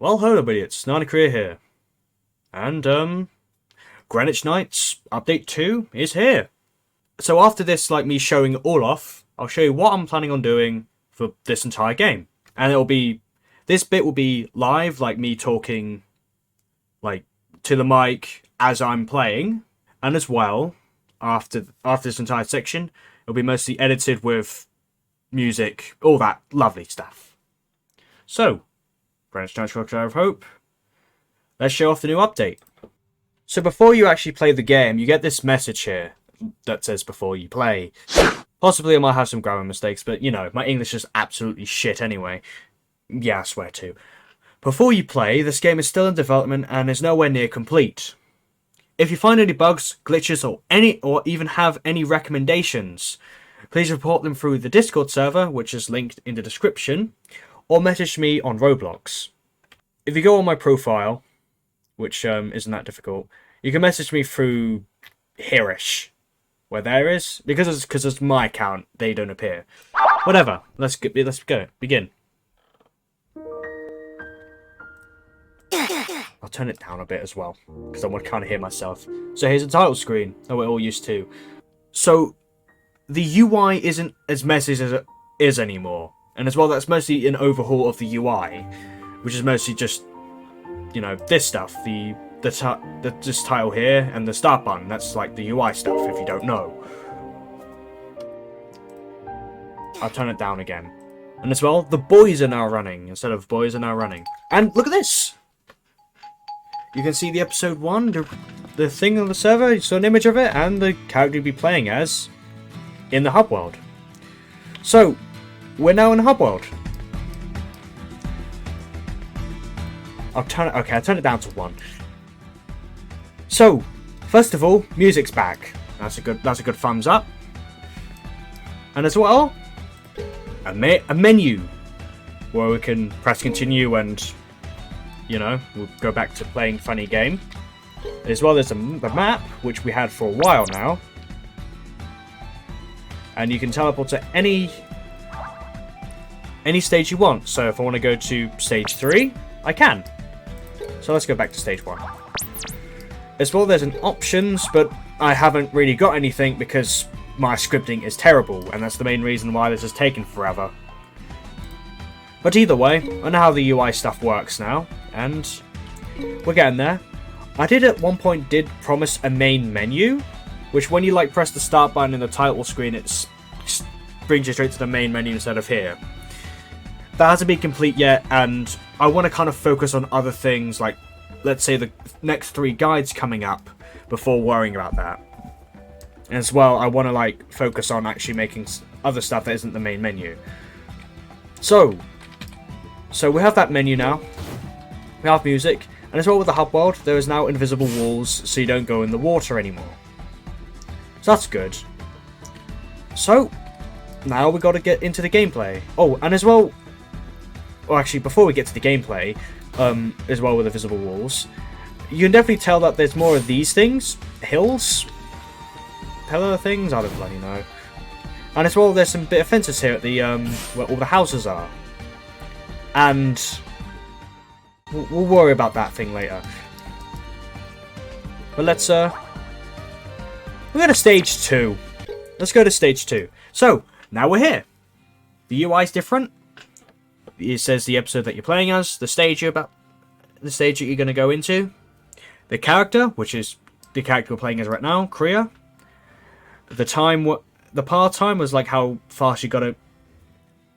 Well, hello everybody, it's Nana Korea here. And, Greenwich Nights Update 2 is here. So after this, like me showing it all off, I'll show you what I'm planning on doing for this entire game. And this bit will be live, like me talking, like, to the mic as I'm playing. And as well, after this entire section, it'll be mostly edited with music, all that lovely stuff. So, Greenwich Nights Crocodile of Hope. Let's show off the new update. So before you actually play the game, you get this message here that says before you play. Possibly I might have some grammar mistakes, but you know, my English is absolutely shit anyway. Yeah, I swear to. Before you play, this game is still in development and is nowhere near complete. If you find any bugs, glitches, or even have any recommendations, please report them through the Discord server, which is linked in the description, or message me on Roblox. If you go on my profile, which isn't that difficult, you can message me through hereish, where there is, because it's my account, they don't appear. Whatever, let's go, begin. I'll turn it down a bit as well, because I want to kind of hear myself. So here's the title screen that we're all used to. So the UI isn't as messy as it is anymore. And as well, that's mostly an overhaul of the UI, which is mostly just, you know, this stuff, this title here and the start button. That's like the UI stuff, if you don't know. I'll turn it down again. And as well, the boys are now running instead of boys are now running. And look at this! You can see the episode 1, the thing on the server, you saw an image of it, and the character you'll be playing as in the hub world. So, we're now in the hub world. I'll turn it down to 1. So, first of all, music's back. That's a good thumbs up. And as well, a menu where we can press continue and, you know, we'll go back to playing funny game. As well, there's the map, which we had for a while now. And you can teleport to any stage you want. So if I want to go to stage 3, I can. So let's go back to stage 1. As well, there's an options, but I haven't really got anything because my scripting is terrible, and that's the main reason why this has taken forever. But either way, I know how the UI stuff works now, and we're getting there. I did at one point promise a main menu, which when you like press the start button in the title screen, it brings you straight to the main menu instead of here. That hasn't been complete yet, and I want to kind of focus on other things, like, let's say, the next 3 guides coming up, before worrying about that. And as well, I want to, like, focus on actually making other stuff that isn't the main menu. So we have that menu now. We have music, and as well with the hub world, there is now invisible walls, so you don't go in the water anymore. So that's good. So, now we got to get into the gameplay. Oh, and as well, actually, before we get to the gameplay, as well with the visible walls, you can definitely tell that there's more of these things. Hills? Pillar things? I don't bloody know. And as well, there's some bit of fences here at the, where all the houses are. And we'll worry about that thing later. But let's, we're going to stage 2. Let's go to stage 2. So, now we're here. The UI is different. It says the episode that you're playing as, the stage that you're going to go into, the character, which is the character we're playing as right now, Korea. The par time was like how fast you got to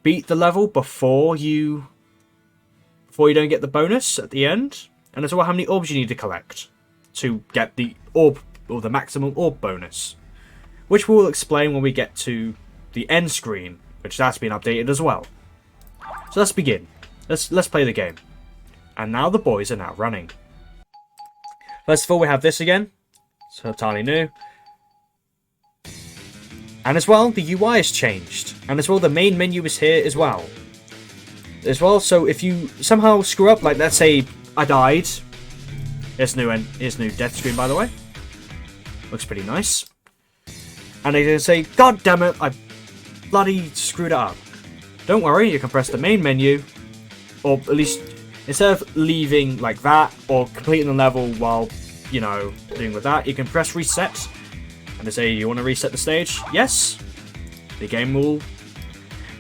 beat the level before you don't get the bonus at the end, and as well how many orbs you need to collect to get the orb or the maximum orb bonus, which we'll explain when we get to the end screen, which that's been updated as well. So let's begin. Let's play the game. And now the boys are now running. First of all, we have this again. So entirely new. And as well, the UI has changed. And as well, the main menu is here as well. As well, so if you somehow screw up, like let's say I died. Here's new death screen, by the way. Looks pretty nice. And they're going to say, God damn it, I bloody screwed it up. Don't worry, you can press the main menu, or at least instead of leaving like that or completing the level while, you know, doing with that, you can press reset and say you want to reset the stage. Yes, the game will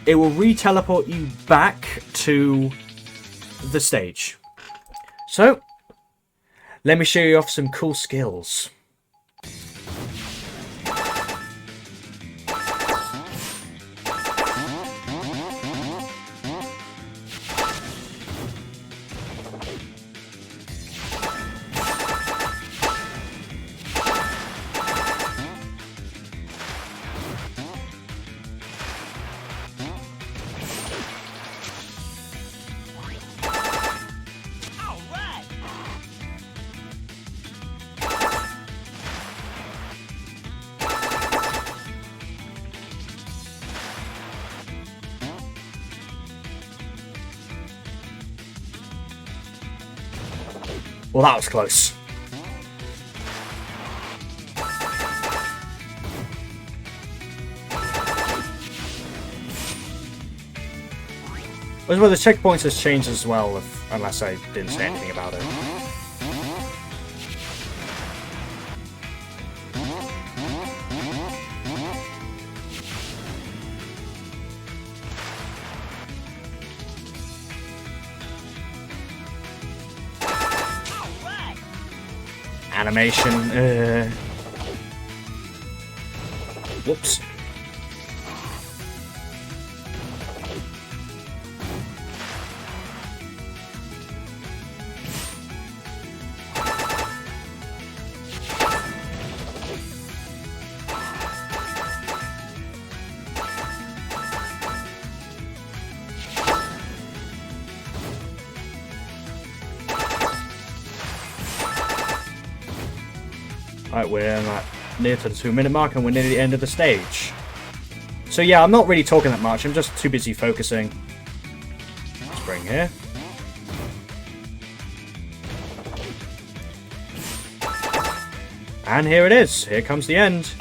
re-teleport you back to the stage. So let me show you off some cool skills. Well, that was close. Well, the checkpoints has changed as well, unless I didn't say anything about it. Animation. Whoops. Right, we're near to the 2-minute mark and we're near the end of the stage. So yeah, I'm not really talking that much, I'm just too busy focusing. Spring here. And here it is, here comes the end.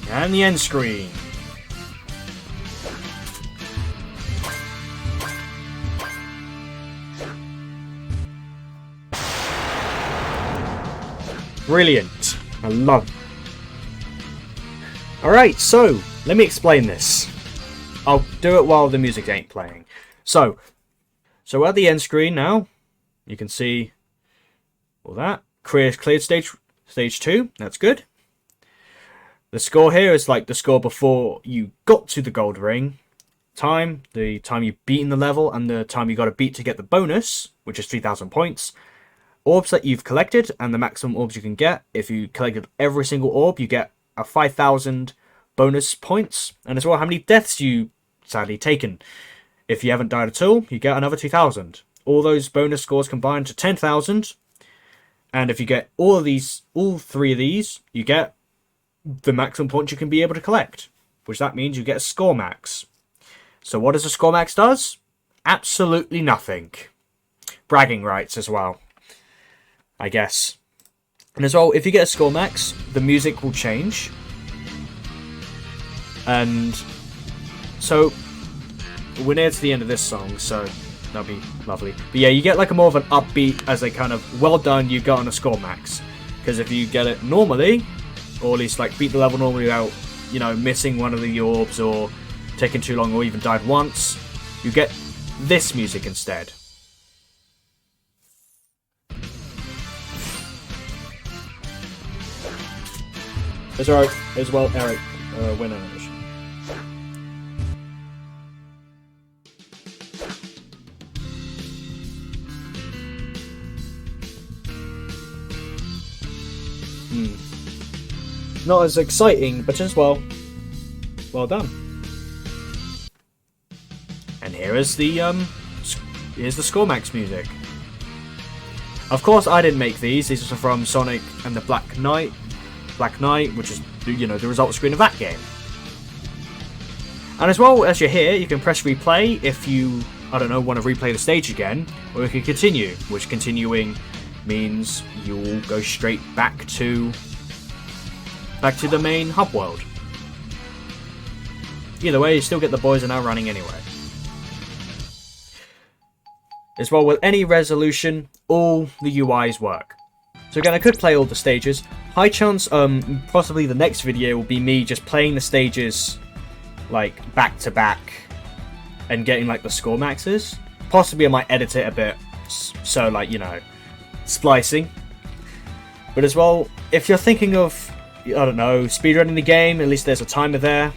And the end screen. Brilliant. I love it. Alright, so, let me explain this. I'll do it while the music ain't playing. So at the end screen now, you can see all that. Cleared stage 2, that's good. The score here is like the score before you got to the gold ring. The time you've beaten the level, and the time you got to beat to get the bonus, which is 3,000 points. Orbs that you've collected, and the maximum orbs you can get. If you collected every single orb, you get a 5,000 bonus points. And as well, how many deaths you sadly taken. If you haven't died at all, you get another 2,000. All those bonus scores combined to 10,000. And if you get all 3 of these, you get the maximum points you can be able to collect. Which that means you get a score max. So what does a score max does? Absolutely nothing. Bragging rights as well, I guess. And as well, if you get a score max, the music will change. And so we're near to the end of this song, so that'll be lovely. But yeah, you get like a more of an upbeat as a kind of, well done, you got on a score max. Because if you get it normally, or at least like beat the level normally without, you know, missing one of the orbs or taking too long or even died once, you get this music instead. It's alright as well, Eric. Win animation. Not as exciting, but just well done. And here is here's the score max music. Of course, I didn't make these. These are from Sonic and the Black Knight, which is, you know, the result screen of that game. And as well, as you're here, you can press replay if you, I don't know, want to replay the stage again, or you can continue, which continuing means you'll go straight back to the main hub world. Either way, you still get the boys are now running anyway. As well, with any resolution, all the UIs work. So again, I could play all the stages. High chance, possibly the next video will be me just playing the stages, like, back to back, and getting, like, the score maxes. Possibly I might edit it a bit, so, like, you know, splicing. But as well, if you're thinking of, I don't know, speedrunning the game, at least there's a timer there.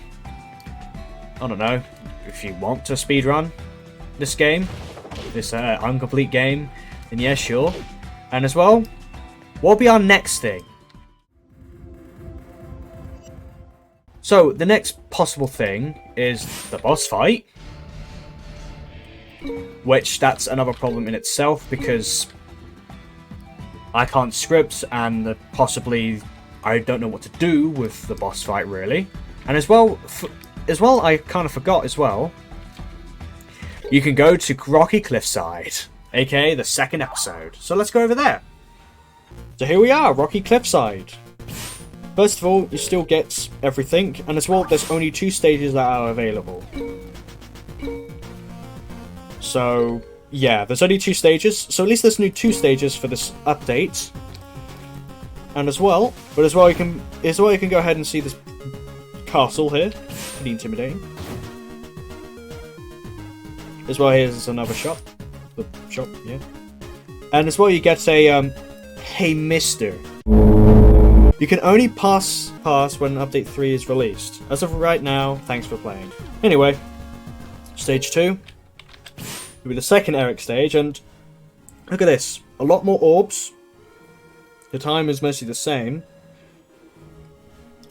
I don't know, if you want to speedrun this game, this incomplete game, then yeah, sure. And as well, what'll be our next thing? So, the next possible thing is the boss fight. Which, that's another problem in itself, because I can't script, and possibly I don't know what to do with the boss fight, really. And as well, I kind of forgot as well, you can go to Rocky Cliffside, aka the second episode. So let's go over there. So here we are, Rocky Cliffside. First of all, you still get everything, and as well, there's only 2 stages that are available. So, yeah, there's only 2 stages, so at least there's new 2 stages for this update. And as well, you can go ahead and see this castle here, pretty intimidating. As well, here's another shop. The shop, yeah. And as well, you get a, hey mister. You can only pass when Update 3 is released. As of right now, thanks for playing. Anyway, Stage 2 will be the second Eric stage, and look at this. A lot more orbs. The time is mostly the same.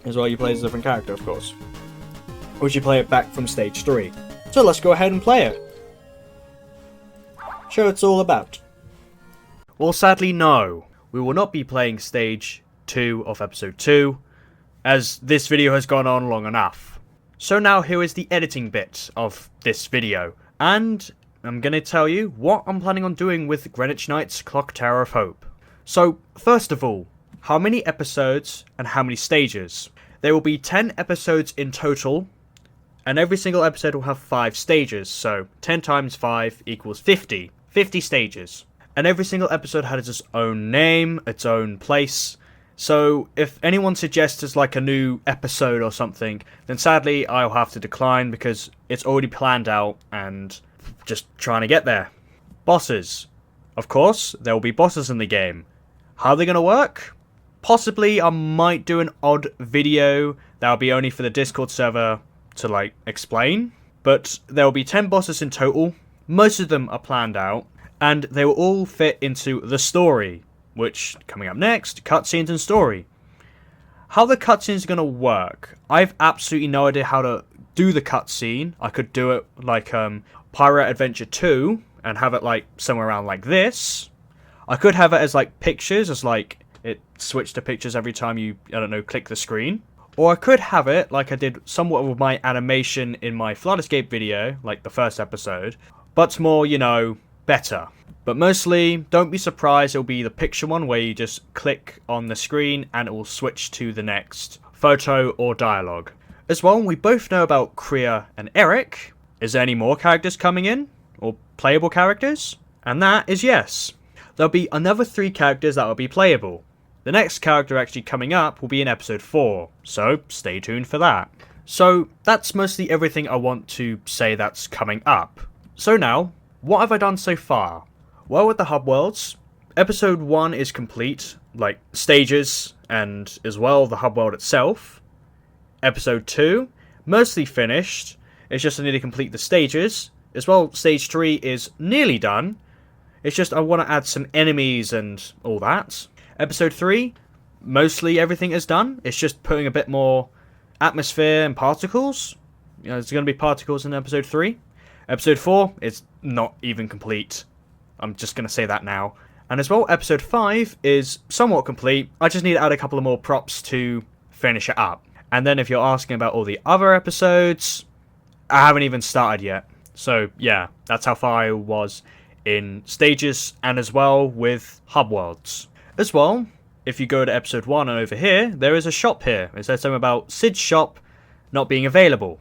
As well, you play as a different character, of course. Or you play it back from Stage 3. So let's go ahead and play it. Show it's all about. Well, sadly, no. We will not be playing Stage 2 of Episode 2, as this video has gone on long enough. So now here is the editing bit of this video, and I'm going to tell you what I'm planning on doing with Greenwich Knight's Clock Tower of Hope. So, first of all, how many episodes and how many stages? There will be 10 episodes in total, and every single episode will have 5 stages, so 10 times 5 equals 50. 50 stages. And every single episode has its own name, its own place. So if anyone suggests like a new episode or something, then sadly I'll have to decline because it's already planned out and just trying to get there. Bosses. Of course, there will be bosses in the game. How are they going to work? Possibly I might do an odd video that will be only for the Discord server to like explain. But there will be 10 bosses in total. Most of them are planned out, and they will all fit into the story, which, coming up next, cutscenes and story. How the cutscenes are going to work, I've absolutely no idea how to do the cutscene. I could do it like Pirate Adventure 2, and have it like somewhere around like this. I could have it as like pictures, as like it switched to pictures every time you, I don't know, click the screen. Or I could have it like I did somewhat with my animation in my Flood Escape video, like the first episode, but more, you know, better. But mostly, don't be surprised, it'll be the picture one where you just click on the screen and it will switch to the next photo or dialogue. As well, we both know about Kriya and Eric. Is there any more characters coming in? Or playable characters? And that is yes. There'll be another 3 characters that will be playable. The next character actually coming up will be in episode 4, so stay tuned for that. So that's mostly everything I want to say that's coming up. So now, what have I done so far? Well, with the hub worlds, episode 1 is complete, like stages and as well the hub world itself. Episode 2, mostly finished, it's just I need to complete the stages. As well, stage 3 is nearly done, it's just I want to add some enemies and all that. Episode 3, mostly everything is done, it's just putting a bit more atmosphere and particles. You know, there's going to be particles in episode 3. Episode 4 is not even complete. I'm just going to say that now. And as well, episode 5 is somewhat complete. I just need to add a couple of more props to finish it up. And then if you're asking about all the other episodes, I haven't even started yet. So yeah, that's how far I was in stages and as well with hub worlds. As well, if you go to episode 1 and over here, there is a shop here. It says something about Sid's shop not being available.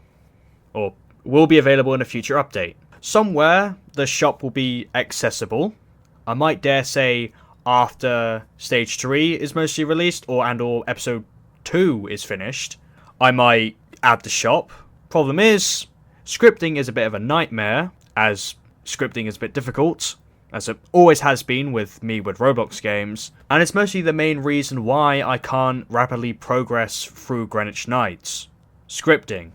or will be available in a future update. Somewhere, the shop will be accessible. I might dare say after Stage 3 is mostly released, or Episode 2 is finished, I might add the shop. Problem is, scripting is a bit of a nightmare, as scripting is a bit difficult, as it always has been with me with Roblox games, and it's mostly the main reason why I can't rapidly progress through Greenwich Nights. Scripting.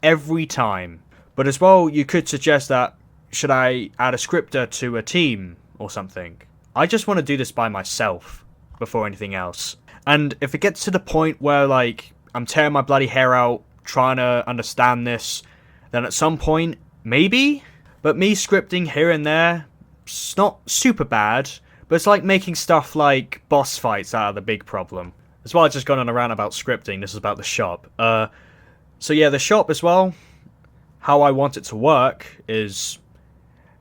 Every time. But as well, you could suggest that, should I add a scripter to a team or something? I just want to do this by myself before anything else. And if it gets to the point where, like, I'm tearing my bloody hair out trying to understand this, then at some point, maybe? But me scripting here and there, it's not super bad, but it's like making stuff like boss fights out of the big problem. As well, I've just gone on a rant about scripting. This is about the shop. So yeah, the shop as well, how I want it to work is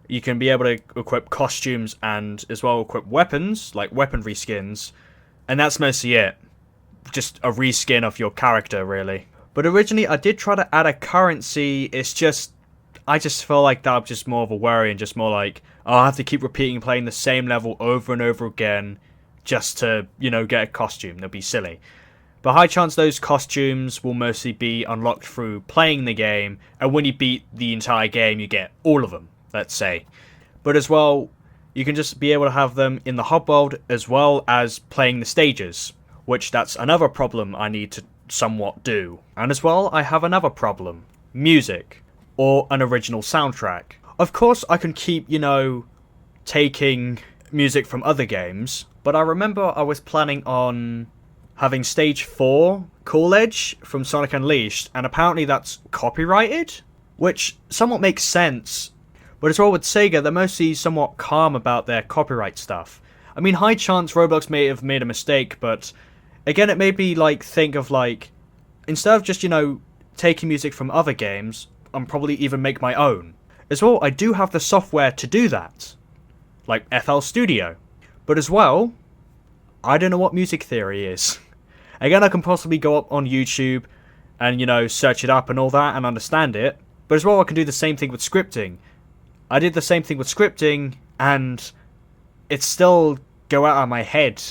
you can be able to equip costumes and as well equip weapons, like weaponry skins, and that's mostly it. Just a reskin of your character, really. But originally, I did try to add a currency. It's just, I just feel like that was just more of a worry and just more like, oh, I'll have to keep repeating playing the same level over and over again just to, you know, get a costume. That'd be silly. But high chance those costumes will mostly be unlocked through playing the game, and when you beat the entire game, you get all of them, let's say. But as well, you can just be able to have them in the hub world as well as playing the stages, which that's another problem I need to somewhat do. And as well, I have another problem. Music. Or an original soundtrack. Of course, I can keep, you know, taking music from other games, but I remember I was planning on having Stage 4 Cool Edge from Sonic Unleashed, and apparently that's copyrighted? Which somewhat makes sense, but as well with Sega, they're mostly somewhat calm about their copyright stuff. I mean, high chance Roblox may have made a mistake, but again, it made me like think of like, instead of just, you know, taking music from other games, I'm probably even make my own. As well, I do have the software to do that, like FL Studio. But as well, I don't know what music theory is. Again, I can possibly go up on YouTube and, you know, search it up and all that and understand it. But as well, I can do the same thing with scripting. I did the same thing with scripting, and it still go out of my head,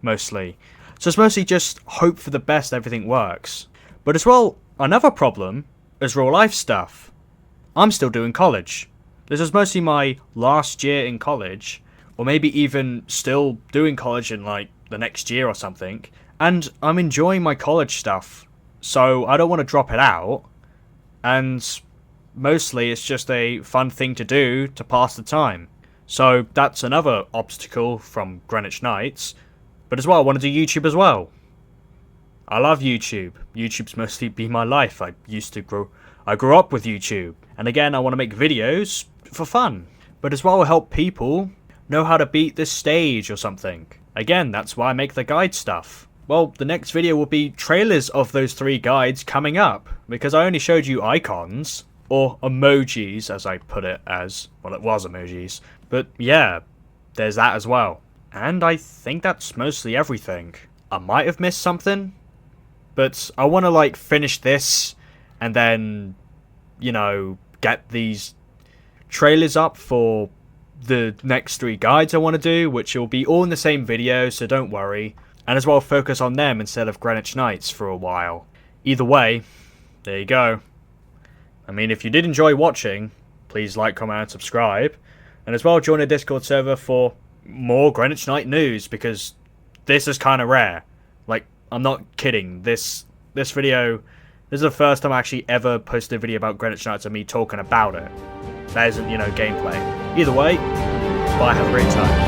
mostly. So it's mostly just hope for the best everything works. But as well, another problem is real life stuff. I'm still doing college. This is mostly my last year in college, or maybe even still doing college in like the next year or something, and I'm enjoying my college stuff, so I don't want to drop it out, and mostly it's just a fun thing to do to pass the time. So that's another obstacle from Greenwich Nights, but as well I want to do YouTube as well. I love YouTube. YouTube's mostly been my life. I grew up with YouTube, and again I want to make videos for fun, but as well help people know how to beat this stage or something. Again, that's why I make the guide stuff. Well, the next video will be trailers of those 3 guides coming up, because I only showed you icons, or emojis as I put it as, well it was emojis, but yeah, there's that as well. And I think that's mostly everything. I might have missed something, but I want to like finish this and then, you know, get these trailers up for the next 3 guides I want to do, which will be all in the same video, so don't worry. And as well focus on them instead of Greenwich Nights for a while. Either way, there you go. I mean, if you did enjoy watching, please like, comment, and subscribe. And as well join a Discord server for more Greenwich Night news, because this is kind of rare. Like, I'm not kidding. This video, this is the first time I actually ever posted a video about Greenwich Nights and me talking about it. That isn't, you know, gameplay. Either way, bye, have a great time.